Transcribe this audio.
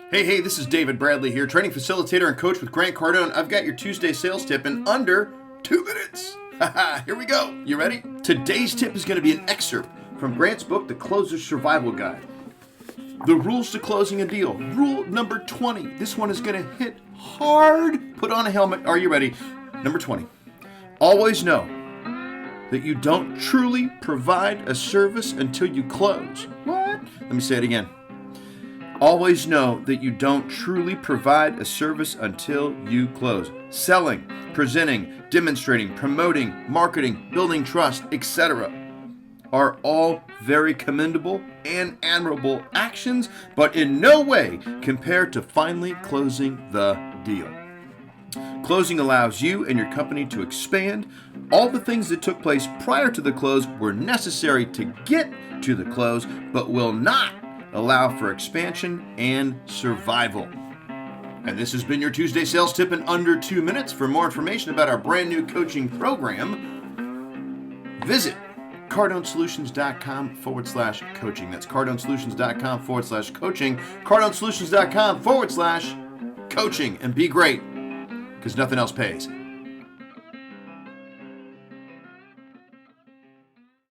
Hey, this is David Bradley here, training facilitator and coach with Grant Cardone. I've got your Tuesday sales tip in under 2 minutes. Here we go. You ready? Today's tip is going to be an excerpt from Grant's book, The Closer's Survival Guide. The rules to closing a deal. Rule number 20. This one is going to hit hard. Put on a helmet. Are you ready? Number 20. Always know that you don't truly provide a service until you close. What? Let me say it again. Always know that you don't truly provide a service until you close. Selling, presenting, demonstrating, promoting, marketing, building trust, etc. are all very commendable and admirable actions, but in no way compare to finally closing the deal. Closing allows you and your company to expand. All the things that took place prior to the close were necessary to get to the close, but will not allow for expansion and survival. And this has been your Tuesday sales tip in under 2 minutes. For more information about our brand new coaching program, visit cardonesolutions.com/coaching. That's cardonesolutions.com/coaching. cardonesolutions.com/coaching. And be great, because nothing else pays.